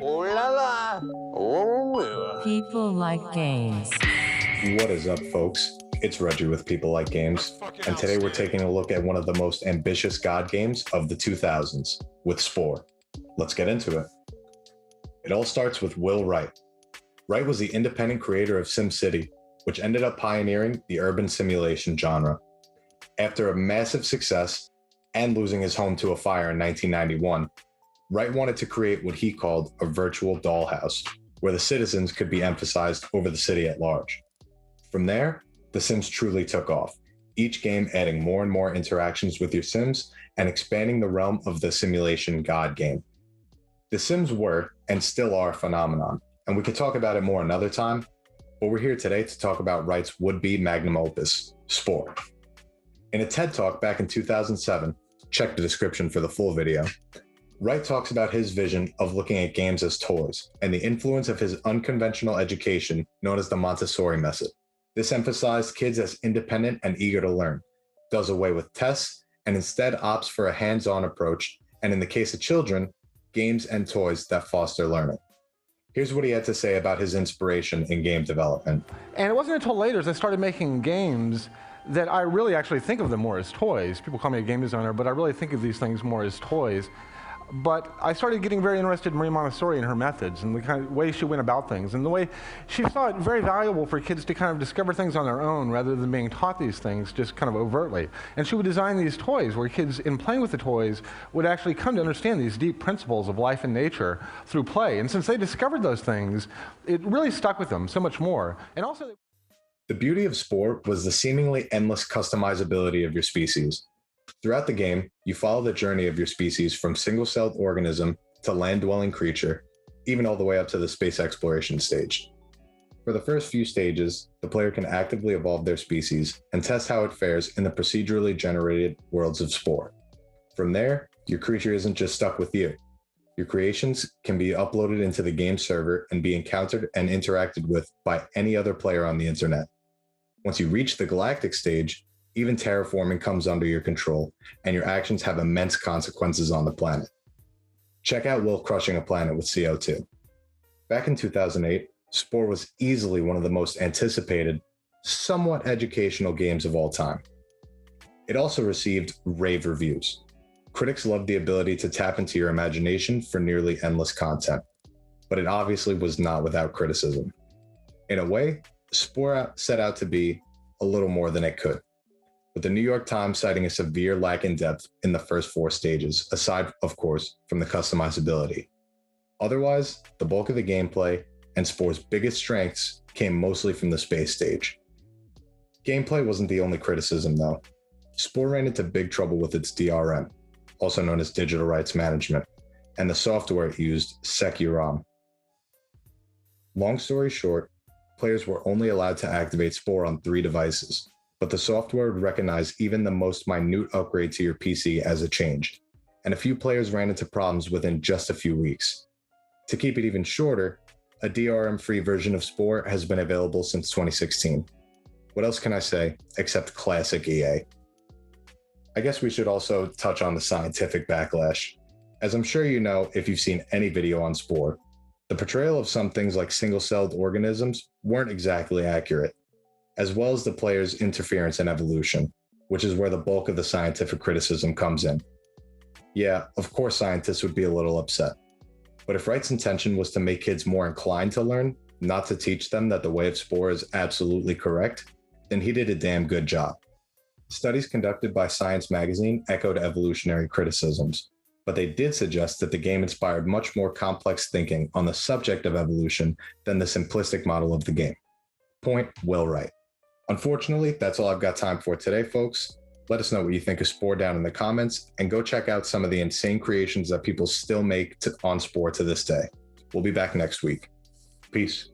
Oh la la. Oh. People like games. What is up, folks? It's Reggie with People Like Games, and today we're taking a look at one of the most ambitious God games of the 2000s with Spore. Let's get into it. It all starts with Will Wright. Wright was the independent creator of SimCity, which ended up pioneering the urban simulation genre. After a massive success and losing his home to a fire in 1991, Wright wanted to create what he called a virtual dollhouse, where the citizens could be emphasized over the city at large. From there, The Sims truly took off, each game adding more and more interactions with your Sims and expanding the realm of the simulation God game. The Sims were, and still are, a phenomenon, and we could talk about it more another time, but we're here today to talk about Wright's would-be magnum opus, Spore. In a TED Talk back in 2007, check the description for the full video, Wright talks about his vision of looking at games as toys and the influence of his unconventional education known as the Montessori method. This emphasized kids as independent and eager to learn, does away with tests, and instead opts for a hands-on approach, and in the case of children, games and toys that foster learning. Here's what he had to say about his inspiration in game development. And it wasn't until later as I started making games that I really actually think of them more as toys. People call me a game designer, but I really think of these things more as toys. But I started getting very interested in Marie Montessori and her methods and the kind of way she went about things and the way she saw it very valuable for kids to kind of discover things on their own rather than being taught these things just kind of overtly. And she would design these toys where kids, in playing with the toys, would actually come to understand these deep principles of life and nature through play. And since they discovered those things, it really stuck with them so much more. And also, The beauty of Spore was the seemingly endless customizability of your species. Throughout the game, you follow the journey of your species from single-celled organism to land-dwelling creature, even all the way up to the space exploration stage. For the first few stages, the player can actively evolve their species and test how it fares in the procedurally generated worlds of Spore. From there, your creature isn't just stuck with you. Your creations can be uploaded into the game server and be encountered and interacted with by any other player on the internet. Once you reach the galactic stage, even terraforming comes under your control, and your actions have immense consequences on the planet. Check out Will crushing a planet with CO2. Back in 2008, Spore was easily one of the most anticipated, somewhat educational games of all time. It also received rave reviews. Critics loved the ability to tap into your imagination for nearly endless content, but it obviously was not without criticism. In a way, Spore set out to be a little more than it could, with the New York Times citing a severe lack in depth in the first 4 stages, aside, of course, from the customizability. Otherwise, the bulk of the gameplay and Spore's biggest strengths came mostly from the space stage. Gameplay wasn't the only criticism, though. Spore ran into big trouble with its DRM, also known as digital rights management, and the software it used, Securom. Long story short, players were only allowed to activate Spore on 3 devices, but the software would recognize even the most minute upgrade to your PC as it changed, and a few players ran into problems within just a few weeks. To keep it even shorter, a DRM-free version of Spore has been available since 2016. What else can I say except classic EA? I guess we should also touch on the scientific backlash. As I'm sure you know if you've seen any video on Spore, the portrayal of some things like single-celled organisms weren't exactly accurate, as well as the player's interference in evolution, which is where the bulk of the scientific criticism comes in. Yeah, of course scientists would be a little upset, but if Wright's intention was to make kids more inclined to learn, not to teach them that the way of Spore is absolutely correct, then he did a damn good job. Studies conducted by Science magazine echoed evolutionary criticisms, but they did suggest that the game inspired much more complex thinking on the subject of evolution than the simplistic model of the game. Point Will Wright. Unfortunately, that's all I've got time for today, folks. Let us know what you think of Spore down in the comments, and go check out some of the insane creations that people still make on Spore to this day. We'll be back next week. Peace.